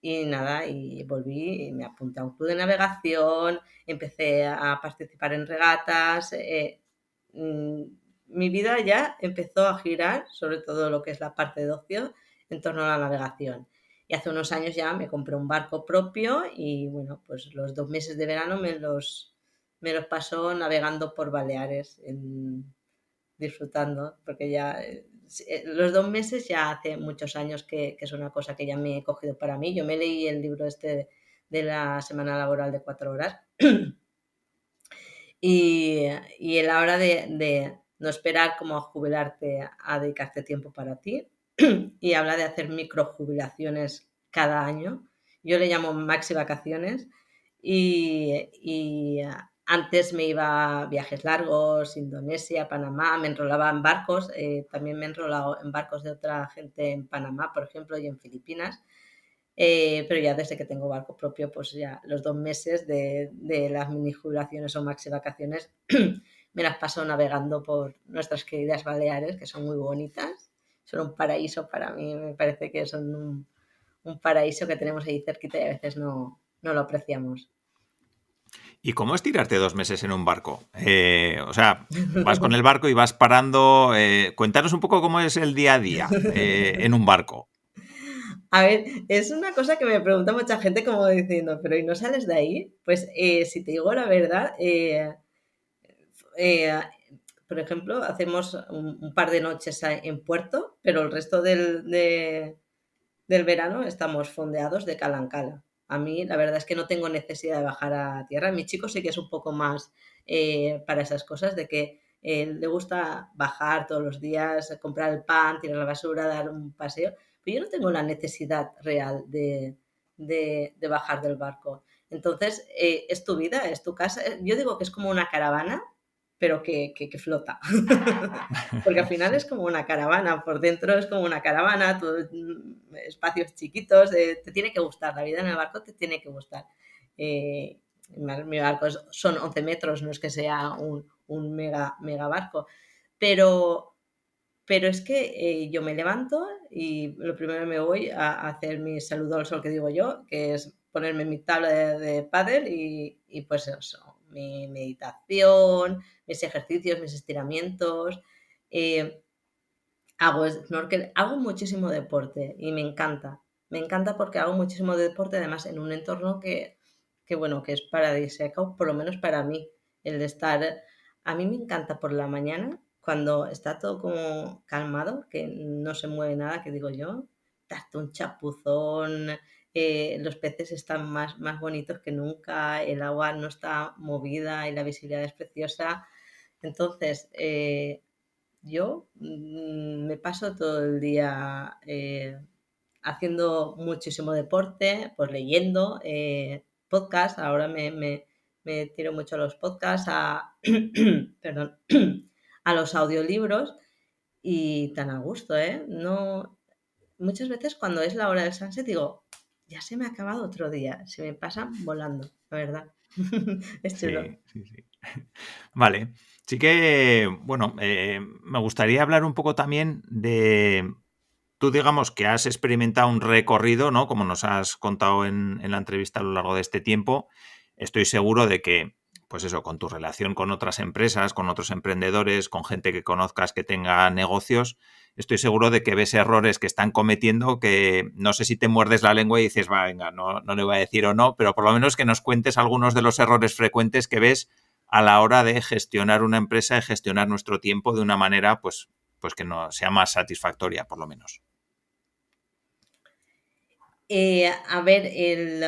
Y nada, y volví y me apunté a un club de navegación, empecé a participar en regatas. Mm, Mi vida ya empezó a girar, sobre todo lo que es la parte de ocio, en torno a la navegación. Y hace unos años ya me compré un barco propio y bueno, pues los 2 meses de verano me los paso navegando por Baleares, disfrutando, porque ya los 2 meses ya hace muchos años que es una cosa que ya me he cogido para mí. Yo me leí el libro este de la semana laboral de 4 horas y a la hora de no esperar como a jubilarte, a dedicarte tiempo para ti, y habla de hacer microjubilaciones cada año. Yo le llamo maxi vacaciones y antes me iba a viajes largos, Indonesia, Panamá, me enrolaba en barcos, también me he enrolado en barcos de otra gente en Panamá, por ejemplo, y en Filipinas. Pero ya desde que tengo barco propio, pues ya los 2 meses de las mini jubilaciones o maxi vacaciones me las paso navegando por nuestras queridas Baleares, que son muy bonitas, son un paraíso para mí, me parece que son un paraíso que tenemos ahí cerquita y a veces no lo apreciamos. ¿Y cómo es tirarte 2 meses en un barco? O sea, vas con el barco y vas parando. Cuéntanos un poco cómo es el día a día en un barco. A ver, es una cosa que me pregunta mucha gente como diciendo, pero ¿y no sales de ahí? Pues si te digo la verdad, eh, por ejemplo, hacemos un par de noches en puerto, pero el resto del verano estamos fondeados de cala en cala. A mí la verdad es que no tengo necesidad de bajar a tierra. Mi chico sí que es un poco más para esas cosas, de que le gusta bajar todos los días, comprar el pan, tirar la basura, dar un paseo. Pero yo no tengo la necesidad real de bajar del barco. Entonces, es tu vida, es tu casa. Yo digo que es como una caravana, pero que flota. Porque al final es Sí. como una caravana, por dentro es como una caravana, espacios chiquitos, te tiene que gustar, la vida en el barco te tiene que gustar. Eh, Mi barco son 11 metros, no es que sea un mega barco, pero, pero es que yo me levanto y lo primero que me voy a hacer mi saludo al sol, que digo yo, que es ponerme mi tabla de pádel y pues eso, mi meditación, mis ejercicios, mis estiramientos. eh, Hago snorkel, hago muchísimo deporte y me encanta. Me encanta porque hago muchísimo deporte, además en un entorno que bueno, que es paradisíaco, por lo menos para mí. El de estar, a mí me encanta por la mañana, cuando está todo como calmado, que no se mueve nada, que digo yo, darte un chapuzón, los peces están más bonitos que nunca, el agua no está movida y la visibilidad es preciosa. Entonces, yo me paso todo el día haciendo muchísimo deporte, pues leyendo podcasts. Ahora me tiro mucho a los podcasts, perdón, a los audiolibros y tan a gusto, ¿eh? No, muchas veces cuando es la hora del sunset digo, ya se me ha acabado otro día, se me pasa volando, la verdad. Es chulo. Sí, sí, sí. Vale. Sí que, bueno, me gustaría hablar un poco también de. Tú, digamos que has experimentado un recorrido, ¿no? Como nos has contado en la entrevista a lo largo de este tiempo. Estoy seguro de que, pues eso, con tu relación con otras empresas, con otros emprendedores, con gente que conozcas que tenga negocios, estoy seguro de que ves errores que están cometiendo que no sé si te muerdes la lengua y dices, va, venga, no le voy a decir o no, pero por lo menos que nos cuentes algunos de los errores frecuentes que ves a la hora de gestionar una empresa y gestionar nuestro tiempo de una manera pues que no sea más satisfactoria, por lo menos. A ver, el,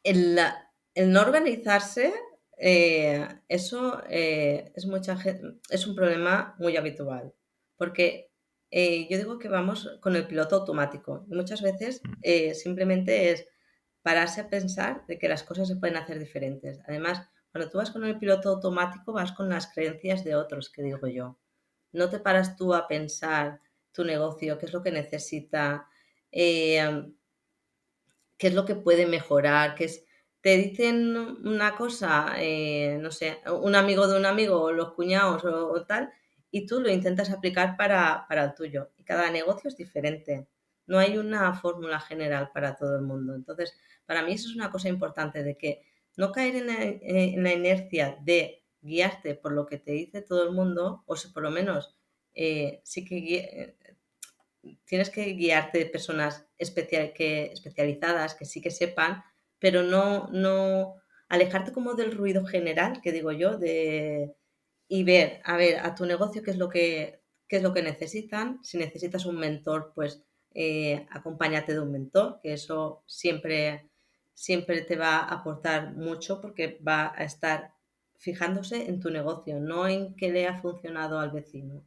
el no organizarse, eso es un problema muy habitual, porque yo digo que vamos con el piloto automático y muchas veces simplemente es pararse a pensar de que las cosas se pueden hacer diferentes. Además, cuando tú vas con el piloto automático, vas con las creencias de otros, que digo yo. No te paras tú a pensar tu negocio, qué es lo que necesita, eh, qué es lo que puede mejorar, te dicen una cosa, no sé, un amigo de un amigo, o los cuñados o tal, y tú lo intentas aplicar para el tuyo. Y cada negocio es diferente. No hay una fórmula general para todo el mundo. Entonces, para mí eso es una cosa importante, de que no caer en la inercia de guiarte por lo que te dice todo el mundo, o si por lo menos sí que tienes que guiarte de personas especializadas, que sí que sepan, pero no alejarte como del ruido general, que digo yo, y ver, a ver, a tu negocio qué es lo que necesitan. Si necesitas un mentor, pues acompáñate de un mentor, que eso siempre te va a aportar mucho porque va a estar fijándose en tu negocio, no en qué le ha funcionado al vecino,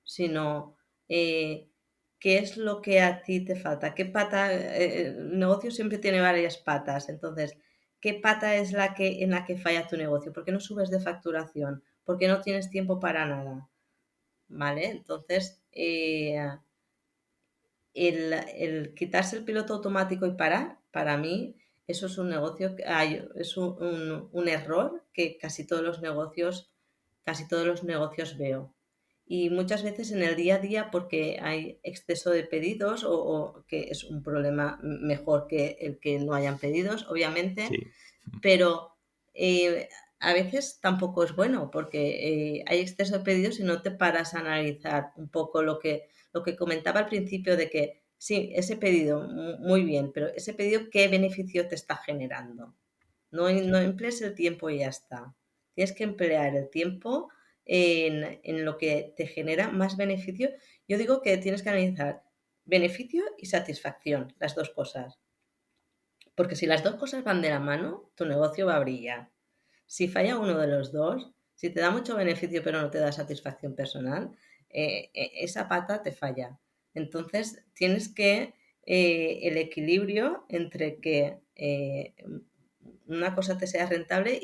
sino eh, qué es lo que a ti te falta, qué pata, el negocio siempre tiene varias patas, entonces, ¿qué pata es en la que falla tu negocio? ¿Por qué no subes de facturación? ¿Por qué no tienes tiempo para nada? ¿Vale? Entonces, el quitarse el piloto automático y parar, para mí, eso es un negocio, es un error que casi todos los negocios veo. Y muchas veces en el día a día porque hay exceso de pedidos o que es un problema mejor que el que no hayan pedidos, obviamente, Sí. pero a veces tampoco es bueno porque hay exceso de pedidos y no te paras a analizar un poco lo que comentaba al principio de que sí, ese pedido, muy bien, pero ese pedido, ¿qué beneficio te está generando? No emplees el tiempo y ya está. Tienes que emplear el tiempo en lo que te genera más beneficio. Yo digo que tienes que analizar beneficio y satisfacción, las dos cosas. Porque si las dos cosas van de la mano, tu negocio va a brillar. Si falla uno de los dos, si te da mucho beneficio pero no te da satisfacción personal, esa pata te falla. Entonces tienes que el equilibrio entre que una cosa te sea rentable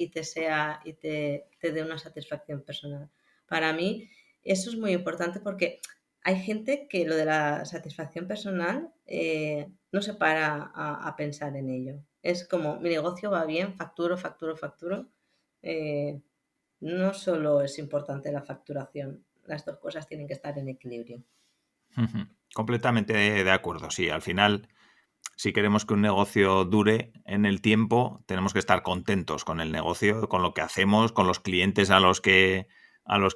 te dé una satisfacción personal. Para mí eso es muy importante porque hay gente que lo de la satisfacción personal no se para a pensar en ello. Es como mi negocio va bien, facturo, facturo, facturo. eh, no solo es importante la facturación, las dos cosas tienen que estar en equilibrio. Completamente de acuerdo, sí. Al final, si queremos que un negocio dure en el tiempo, tenemos que estar contentos con el negocio, con lo que hacemos, con los clientes a los que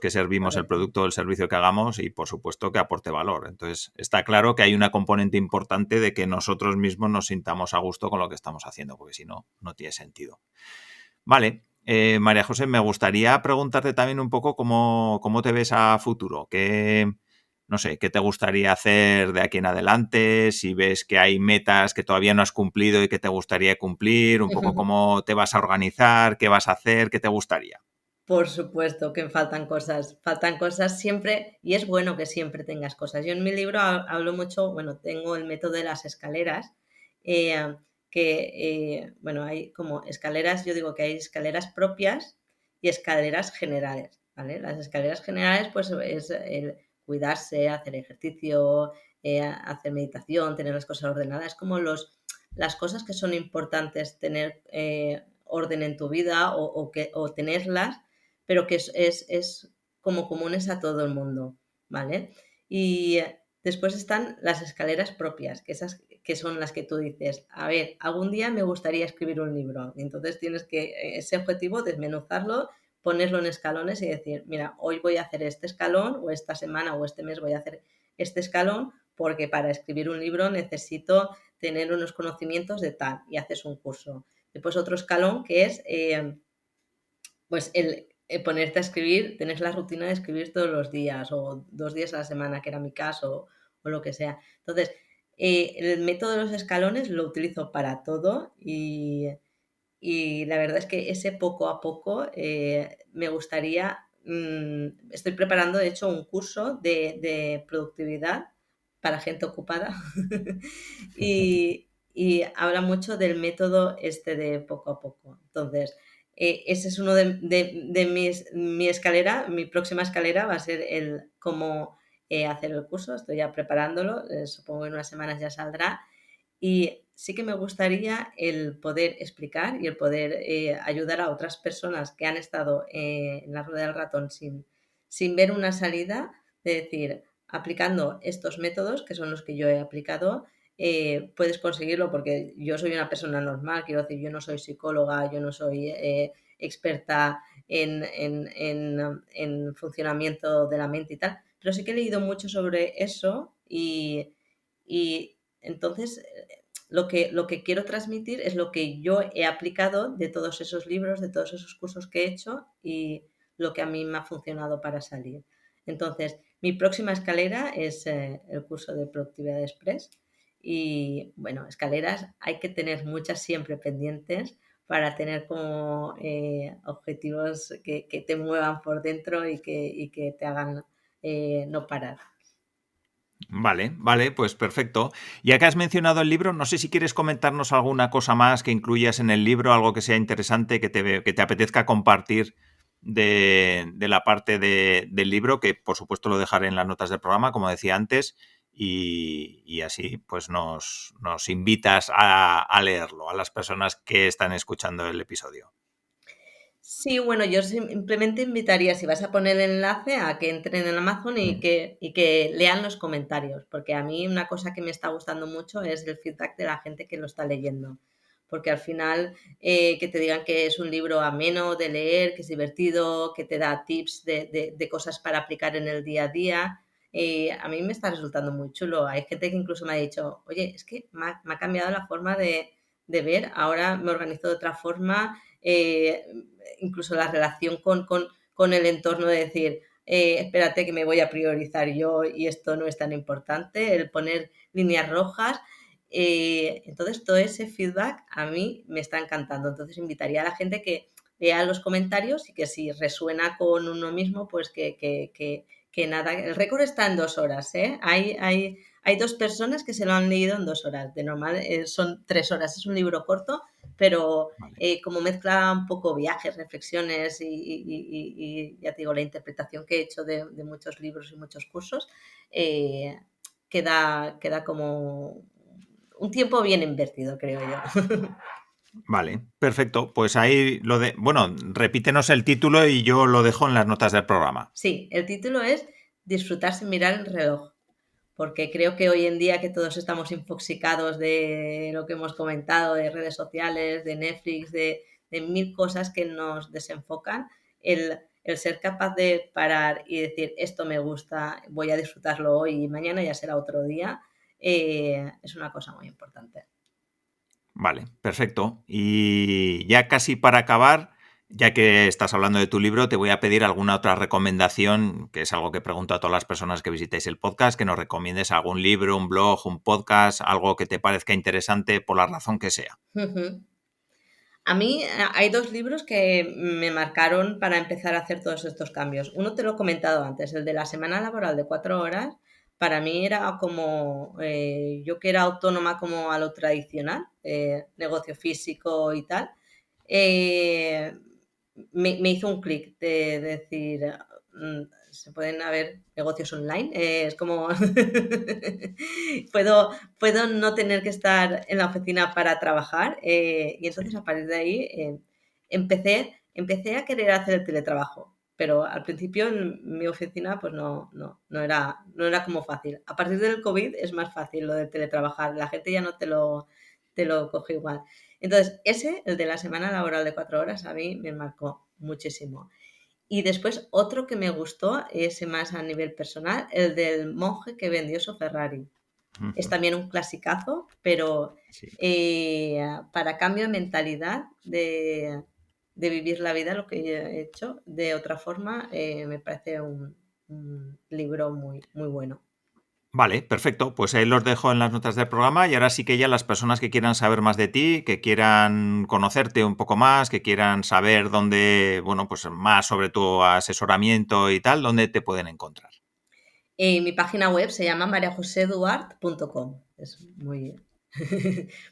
servimos el Correcto. producto o el servicio que hagamos y, por supuesto, que aporte valor. Entonces, está claro que hay una componente importante de que nosotros mismos nos sintamos a gusto con lo que estamos haciendo, porque si no, no tiene sentido. Vale. María José, me gustaría preguntarte también un poco cómo te ves a futuro. No sé, qué te gustaría hacer de aquí en adelante, si ves que hay metas que todavía no has cumplido y que te gustaría cumplir, un poco cómo te vas a organizar, qué vas a hacer, qué te gustaría. Por supuesto que faltan cosas siempre y es bueno que siempre tengas cosas. Yo en mi libro hablo mucho, bueno, tengo el método de las escaleras, eh, bueno, hay como escaleras, yo digo que hay escaleras propias y escaleras generales, ¿vale? Las escaleras generales pues es el cuidarse, hacer ejercicio, hacer meditación, tener las cosas ordenadas, es como las cosas que son importantes tener orden en tu vida o tenerlas pero que es como comunes a todo el mundo, ¿vale? Y después están las escaleras propias, que esas que son las que tú dices, a ver, algún día me gustaría escribir un libro. Y entonces tienes que, ese objetivo, desmenuzarlo, ponerlo en escalones y decir, mira, hoy voy a hacer este escalón, o esta semana o este mes voy a hacer este escalón, porque para escribir un libro necesito tener unos conocimientos de tal, y haces un curso. Después otro escalón que es pues el ponerte a escribir, tener la rutina de escribir todos los días o 2 días a la semana, que era mi caso, o lo que sea. Entonces, el método de los escalones lo utilizo para todo y la verdad es que ese poco a poco me gustaría, estoy preparando de hecho un curso de productividad para gente ocupada y habla mucho del método este de poco a poco. Entonces, ese es uno de mi escalera, mi próxima escalera va a ser el cómo hacer el curso, estoy ya preparándolo, supongo que en unas semanas ya saldrá y sí que me gustaría el poder explicar y el poder ayudar a otras personas que han estado en la rueda del ratón sin ver una salida, de decir, aplicando estos métodos, que son los que yo he aplicado, puedes conseguirlo porque yo soy una persona normal, quiero decir, yo no soy psicóloga, yo no soy experta en funcionamiento de la mente y tal, pero sí que he leído mucho sobre eso y entonces lo que quiero transmitir es lo que yo he aplicado de todos esos libros, de todos esos cursos que he hecho y lo que a mí me ha funcionado para salir. Entonces, mi próxima escalera es el curso de Productividad Express y, bueno, escaleras hay que tener muchas siempre pendientes para tener como objetivos que te muevan por dentro y que te hagan no parar. Vale, vale, pues perfecto. Ya que has mencionado el libro, no sé si quieres comentarnos alguna cosa más que incluyas en el libro, algo que sea interesante, que te apetezca compartir de la parte del libro, que por supuesto lo dejaré en las notas del programa, como decía antes, y así pues nos invitas a leerlo a las personas que están escuchando el episodio. Sí, bueno, yo simplemente invitaría, si vas a poner el enlace, a que entren en Amazon y Mm. que lean los comentarios, porque a mí una cosa que me está gustando mucho es el feedback de la gente que lo está leyendo, porque al final que te digan que es un libro ameno de leer, que es divertido, que te da tips de cosas para aplicar en el día a día, a mí me está resultando muy chulo. Hay gente que incluso me ha dicho, oye, es que me ha cambiado la forma de ver, ahora me organizo de otra forma. Incluso la relación con el entorno de decir, espérate que me voy a priorizar yo y esto no es tan importante, el poner líneas rojas. Entonces, todo ese feedback a mí me está encantando. Entonces, invitaría a la gente que lea los comentarios y que si resuena con uno mismo, pues que nada. El récord está en 2 horas, ¿eh? Hay 2 personas que se lo han leído en 2 horas. De normal son 3 horas. Es un libro corto, pero Vale. como mezcla un poco viajes, reflexiones y ya te digo, la interpretación que he hecho de muchos libros y muchos cursos, eh, queda como un tiempo bien invertido, creo yo. Vale, perfecto. Pues ahí bueno, repítenos el título y yo lo dejo en las notas del programa. Sí, el título es Disfrutar sin mirar el reloj, porque creo que hoy en día que todos estamos infoxicados de lo que hemos comentado, de redes sociales, de Netflix, de mil cosas que nos desenfocan, el ser capaz de parar y decir, esto me gusta, voy a disfrutarlo hoy y mañana ya será otro día, es una cosa muy importante. Vale, perfecto. Y ya casi para acabar, ya que estás hablando de tu libro, te voy a pedir alguna otra recomendación, que es algo que pregunto a todas las personas que visitéis el podcast, que nos recomiendes algún libro, un blog, un podcast, algo que te parezca interesante por la razón que sea. A mí hay 2 libros que me marcaron para empezar a hacer todos estos cambios. Uno te lo he comentado antes, el de la semana laboral de 4 horas. Para mí era como, yo que era autónoma como a lo tradicional, negocio físico y tal, eh, me hizo un clic de decir, se pueden haber negocios online, es como puedo no tener que estar en la oficina para trabajar y entonces Sí. a partir de ahí empecé a querer hacer el teletrabajo, pero al principio en mi oficina pues no era como fácil. A partir del COVID es más fácil lo de teletrabajar, la gente ya no te lo coge igual. Entonces, el de la semana laboral de 4 horas, a mí me marcó muchísimo. Y después otro que me gustó, ese más a nivel personal, el del monje que vendió su Ferrari. Es también un clasicazo, pero Sí. para cambio de mentalidad, de vivir la vida, lo que yo he hecho de otra forma, me parece un libro muy, muy bueno. Vale, perfecto. Pues ahí los dejo en las notas del programa y ahora sí que ya las personas que quieran saber más de ti, que quieran conocerte un poco más, que quieran saber dónde, bueno, pues más sobre tu asesoramiento y tal, ¿dónde te pueden encontrar? Mi página web se llama mariajoseduart.com. Es muy,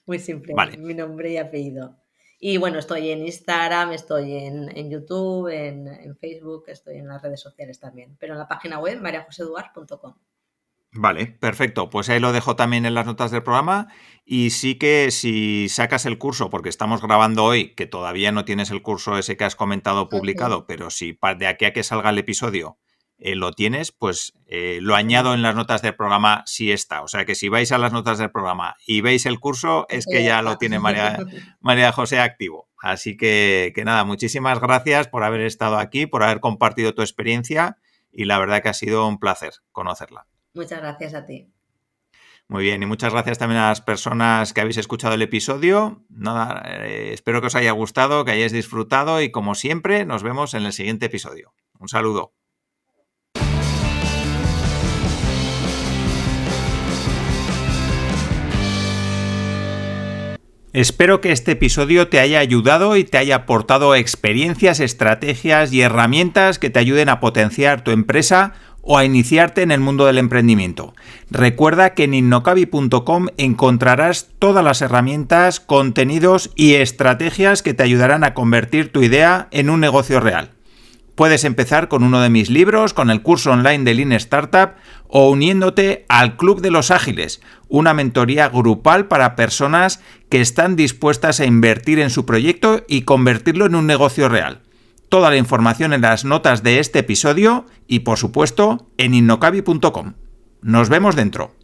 muy simple, Vale, mi nombre y apellido. Y bueno, estoy en Instagram, estoy en YouTube, en Facebook, estoy en las redes sociales también. Pero en la página web, mariajoseduart.com. vale, perfecto. Pues ahí lo dejo también en las notas del programa y sí que si sacas el curso, porque estamos grabando hoy, que todavía no tienes el curso ese que has comentado Ujú. publicado, pero si de aquí a que salga el episodio lo tienes, pues lo añado en Genial. las notas del programa si está. O sea que si vais a las notas del programa y veis el curso, es Eso que ya ya lo está. tiene María José activo. Así que nada, muchísimas gracias por haber estado aquí, por haber compartido tu experiencia y la verdad que ha sido un placer conocerla. Muchas gracias a ti. Muy bien, y muchas gracias también a las personas que habéis escuchado el episodio. Nada, espero que os haya gustado, que hayáis disfrutado y como siempre nos vemos en el siguiente episodio. Un saludo. Espero que este episodio te haya ayudado y te haya aportado experiencias, estrategias y herramientas que te ayuden a potenciar tu empresa o a iniciarte en el mundo del emprendimiento. Recuerda que en innocabi.com encontrarás todas las herramientas, contenidos y estrategias que te ayudarán a convertir tu idea en un negocio real. Puedes empezar con uno de mis libros, con el curso online de Lean Startup o uniéndote al Club de los Ágiles, una mentoría grupal para personas que están dispuestas a invertir en su proyecto y convertirlo en un negocio real. Toda la información en las notas de este episodio y, por supuesto, en innocabi.com. Nos vemos dentro.